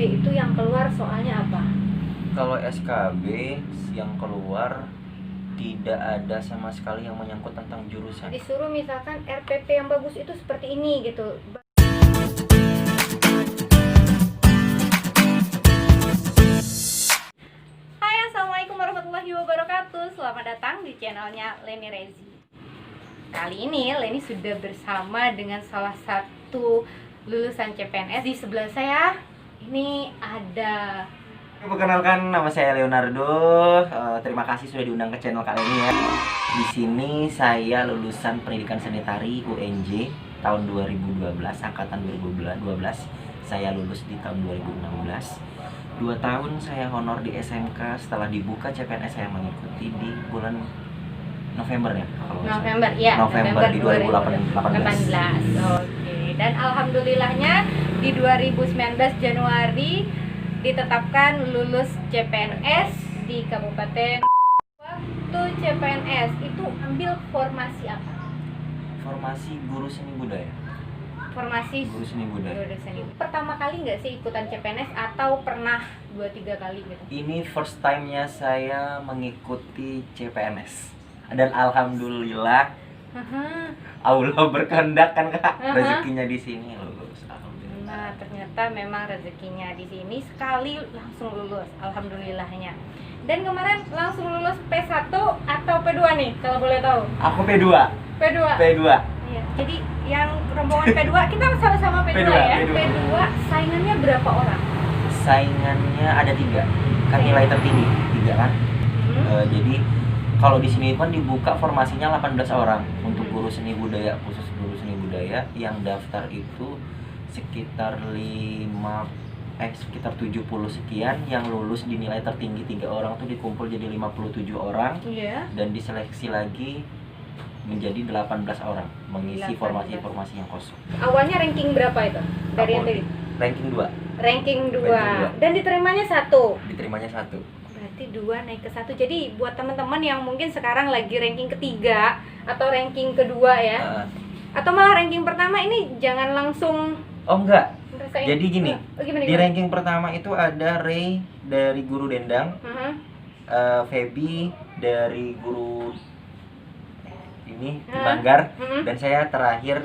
SKB itu yang keluar soalnya apa? Kalau SKB yang keluar tidak ada sama sekali yang menyangkut tentang jurusan. Disuruh misalkan RPP yang bagus itu seperti ini gitu. Hai, assalamualaikum warahmatullahi wabarakatuh. Selamat datang di channelnya Leni Rezi. Kali ini Leni sudah bersama dengan salah satu lulusan CPNS. Di sebelah saya ini ada. Perkenalkan, nama saya Leonardo. Terima kasih sudah diundang ke channel kali ini ya. Di sini saya lulusan Pendidikan Sanitari UNJ tahun 2012, angkatan 2012. Saya lulus di tahun 2016. 2 tahun saya honor di SMK. Setelah dibuka CPNS saya mengikuti di bulan November ya. November, ya. November di 2018. Oke. Dan alhamdulillahnya di 2019 Januari ditetapkan lulus CPNS di Kabupaten. Waktu CPNS itu ambil formasi apa? Formasi guru seni budaya. Formasi Guru seni budaya. guru seni. Pertama kali nggak sih ikutan CPNS atau pernah 2-3 kali gitu? Ini first time-nya saya mengikuti CPNS. Dan alhamdulillah Allah berkehendak kan Kak, rezekinya di sini lulus. Alhamdulillah. Nah, ternyata memang rezekinya di sini sekali langsung lulus, alhamdulillahnya. Dan kemarin langsung lulus P1 atau P2 nih, kalau boleh tahu? Aku P2. P2. P2. Iya. Jadi yang rombongan P2 kita sama-sama P2, ya. P2 saingannya berapa orang? Saingannya ada 3. Kan nilai tertinggi 3 kan. Jadi kalau di sini kan dibuka formasinya 18 orang untuk guru seni budaya, khusus guru seni budaya yang daftar itu sekitar 70 sekian, yang lulus di nilai tertinggi 3 orang tuh dikumpul jadi 57 orang. Iya. Dan diseleksi lagi menjadi 18 orang mengisi 18. formasi-formasi yang kosong. Awalnya ranking berapa itu? Dari yang tadi? Ranking 2. Ranking 2. Ranking 2. Dan diterimanya 1. Diterimanya 1. Berarti 2 naik ke 1. Jadi buat teman-teman yang mungkin sekarang lagi ranking ketiga atau ranking kedua ya, atau malah ranking pertama, ini jangan langsung Oh enggak. ngerasain. Jadi gini, Gimana? di ranking pertama itu ada Ray dari guru Dendang, Feby dari guru ini di Manggar, dan saya terakhir,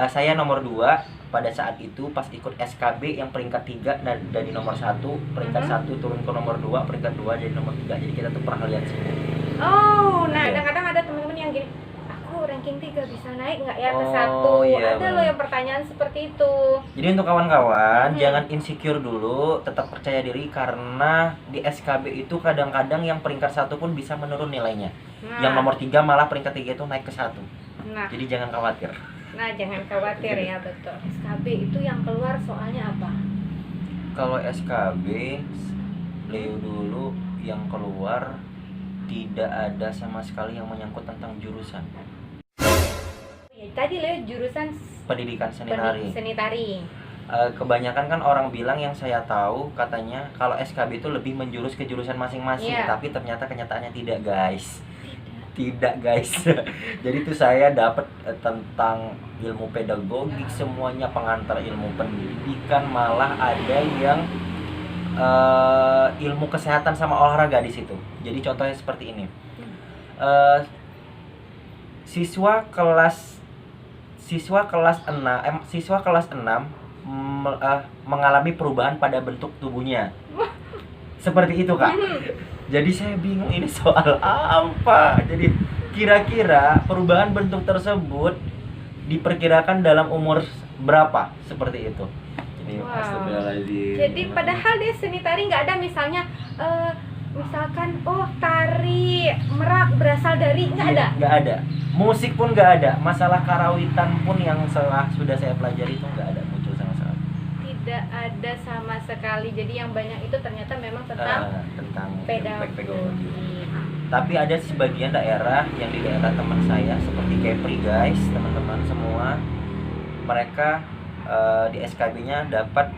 saya nomor 2 pada saat itu pas ikut SKB yang peringkat 3 dari nomor 1, peringkat 1 turun ke nomor 2, peringkat 2 jadi nomor 3. Jadi kita tuh peralihan sini. Oh, nah Iya. kadang-kadang ada teman-teman yang gini, aku ranking 3 bisa naik nggak ya ke 1? Iya, Ada loh yang pertanyaan seperti itu. Jadi untuk kawan-kawan, jangan insecure dulu, tetap percaya diri, karena di SKB itu kadang-kadang yang peringkat 1 pun bisa menurun nilainya. Yang nomor 3 malah peringkat 3 itu naik ke 1. Nah, Jadi jangan khawatir. jangan khawatir ya, betul. SKB itu yang keluar soalnya apa? Kalau SKB, Leo dulu yang keluar tidak ada sama sekali yang menyangkut tentang jurusan. Ya, tadi Leo jurusan Pendidikan Sanitari. Sanitari. Kebanyakan kan orang bilang, yang saya tahu katanya kalau SKB itu lebih menjurus ke jurusan masing-masing, Iya. tapi ternyata kenyataannya tidak guys. Tidak guys. Jadi tuh saya dapat tentang ilmu pedagogik, semuanya pengantar ilmu pendidikan, malah ada yang ilmu kesehatan sama olahraga di situ. Jadi contohnya seperti ini. Siswa kelas 6 mengalami perubahan pada bentuk tubuhnya. Seperti itu, Kak. Jadi saya bingung ini soal apa. Jadi kira-kira perubahan bentuk tersebut diperkirakan dalam umur berapa? Seperti itu. Jadi Wow. astagfirullahaladzim. Jadi padahal dia sanitari nggak ada misalnya misalkan tari merak berasal dari, nggak ada. Nggak ada. Musik pun nggak ada. Masalah karawitan pun yang sudah saya pelajari itu nggak ada muncul sama sekali. Tidak ada sama sekali. Jadi yang banyak itu ternyata memang tentang pedagogi. Tapi ada sebagian daerah, yang di daerah teman saya seperti Kepri guys, teman-teman semua, mereka di SKB-nya dapat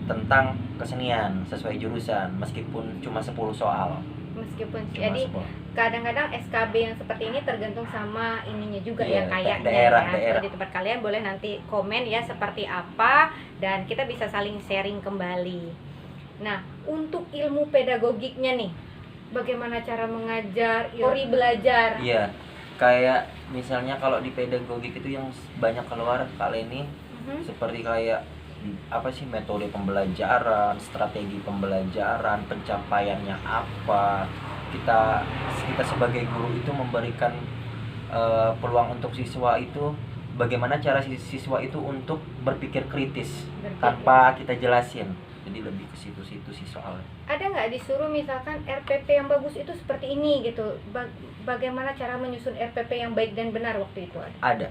tentang kesenian sesuai jurusan, meskipun cuma 10 soal. Meskipun Cuma jadi sekolah. kadang-kadang SKB yang seperti ini tergantung sama ininya juga Iya, ya kayaknya daerah. Kalau di tempat kalian boleh nanti komen ya seperti apa dan kita bisa saling sharing kembali. Nah, untuk ilmu pedagogiknya nih, bagaimana cara mengajar, teori belajar? Iya, kayak misalnya kalau di pedagogik itu yang banyak keluar kali ini seperti kayak apa sih, metode pembelajaran, strategi pembelajaran, pencapaiannya apa. Kita sebagai guru itu memberikan peluang untuk siswa itu, bagaimana cara siswa itu untuk berpikir kritis tanpa kita jelasin. Jadi lebih ke situ-situ sih soalnya. Ada nggak disuruh misalkan RPP yang bagus itu seperti ini gitu? Bagaimana cara menyusun RPP yang baik dan benar waktu itu ada?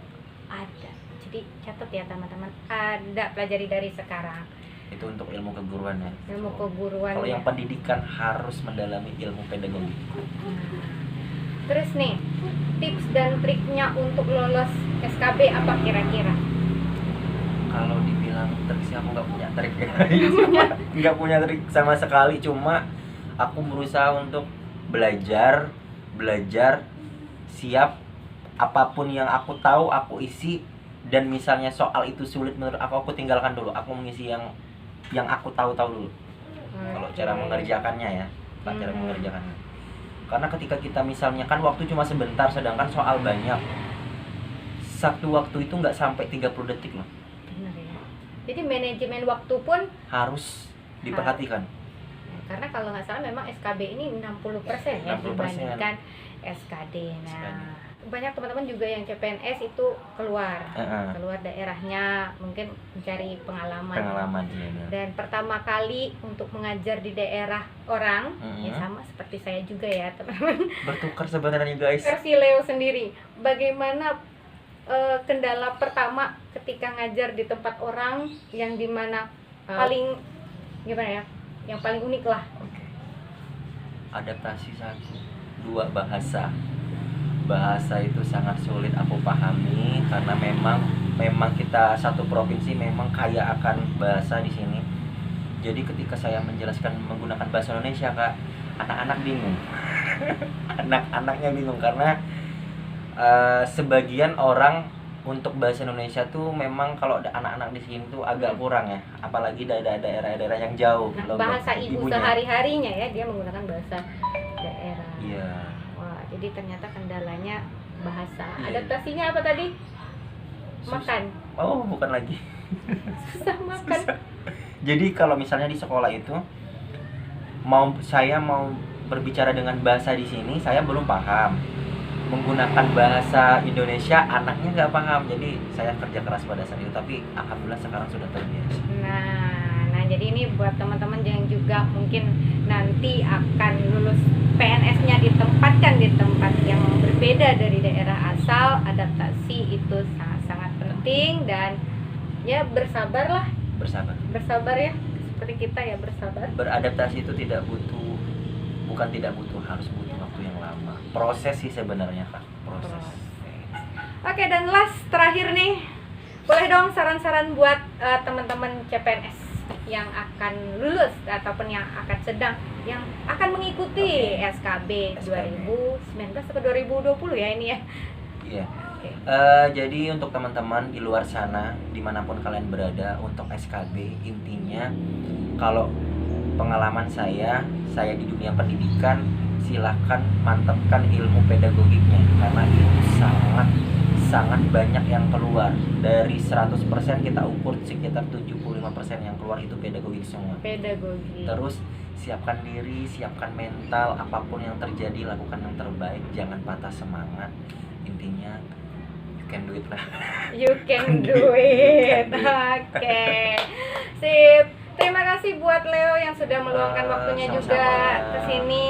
Ada. Jadi catat ya teman-teman. Ada, pelajari dari sekarang. Itu untuk ilmu keguruan ya. Ilmu keguruan. Kalau ya. yang pendidikan harus mendalami ilmu pedagogi. Terus nih, tips dan triknya untuk lolos SKB apa kira-kira? Kalau dibilang trik sih aku nggak punya trik. Nggak punya trik sama sekali, cuma aku berusaha untuk belajar siap, apapun yang aku tahu aku isi, dan misalnya soal itu sulit menurut aku tinggalkan dulu, aku mengisi yang aku tahu dulu. Kalau cara mengerjakannya ya, cara mengerjakannya. Karena ketika kita misalnya kan waktu cuma sebentar, sedangkan soal banyak, satu waktu itu nggak sampai 30 detik loh. Benar ya. Jadi manajemen waktu pun harus diperhatikan. Karena kalau nggak salah memang SKB ini 60% ya 60%. dibandingkan SKD. Nah, banyak teman-teman juga yang CPNS itu keluar daerahnya, mungkin mencari pengalaman. Iya. Dan pertama kali untuk mengajar di daerah orang, ya sama seperti saya juga ya teman-teman. Bertukar sebenarnya guys. Versi Leo sendiri, bagaimana kendala pertama ketika ngajar di tempat orang yang dimana paling gimana ya, yang paling unik lah. Oke. Adaptasi 1, 2 bahasa itu sangat sulit aku pahami karena memang kita satu provinsi memang kaya akan bahasa di sini. Jadi ketika saya menjelaskan menggunakan bahasa Indonesia, Kak, anak-anak bingung. Anak-anaknya bingung karena sebagian orang untuk bahasa Indonesia tuh memang kalau anak-anak di sini tuh agak kurang ya, apalagi daerah-daerah yang jauh. Nah, bahasa ibu sehari-harinya ya, dia menggunakan bahasa daerah. Iya. Wah, jadi ternyata kendalanya bahasa. Iya. Adaptasinya apa tadi? Makan. Oh, bukan lagi. Susah makan. Jadi kalau misalnya di sekolah itu saya mau berbicara dengan bahasa di sini, saya belum paham. Menggunakan bahasa Indonesia, anaknya nggak paham. Jadi saya kerja keras pada saat itu, tapi alhamdulillah sekarang sudah terbiasa. Nah, jadi ini buat teman-teman yang juga mungkin nanti akan lulus PNS-nya ditempatkan di tempat yang berbeda dari daerah asal, adaptasi itu sangat-sangat penting dan ya bersabarlah. Bersabar ya, seperti kita ya, bersabar. Beradaptasi itu harus butuh waktu yang lama. Proses sih sebenarnya, Kak. Proses. Oke, dan last terakhir nih, boleh dong saran-saran buat teman-teman CPNS yang akan lulus ataupun yang akan mengikuti SKB 2019 atau 2020 ya ini ya. Iya. Jadi untuk teman-teman di luar sana, dimanapun kalian berada, untuk SKB intinya, kalau pengalaman saya di dunia pendidikan, silahkan mantapkan ilmu pedagogiknya karena itu sangat banyak yang keluar. Dari 100% kita ukur sekitar 75% yang keluar itu pedagogik semua. Terus siapkan diri, siapkan mental, apapun yang terjadi lakukan yang terbaik, jangan patah semangat. Intinya you can do it lah. You can do it. Oke. Sip. Terima kasih buat Leo yang sudah meluangkan waktunya sama-sama. juga ke sini.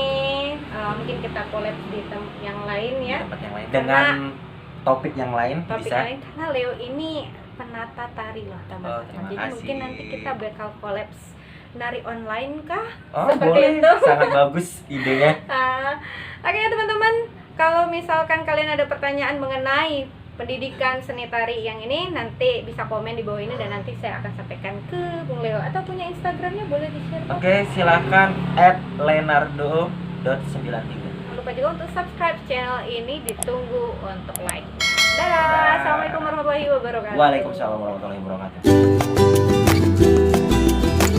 Mungkin kita collab di tempat yang lain ya. Tempat yang lain. Dengan topik yang lain bisa. Karena Leo ini penata tari loh teman-teman. Jadi mungkin nanti kita bakal collab nari online kah? Oh, seperti boleh. itu. Sangat bagus idenya. Oke ya teman-teman, kalau misalkan kalian ada pertanyaan mengenai pendidikan seni tari yang ini, nanti bisa komen di bawah ini dan nanti saya akan sampaikan ke Bung Leo. Atau punya Instagramnya boleh di-share? Oke, silakan @Leonardo Jangan lupa juga untuk subscribe channel ini, ditunggu untuk like. Dadah. Assalamualaikum warahmatullahi wabarakatuh. Waalaikumsalam warahmatullahi wabarakatuh.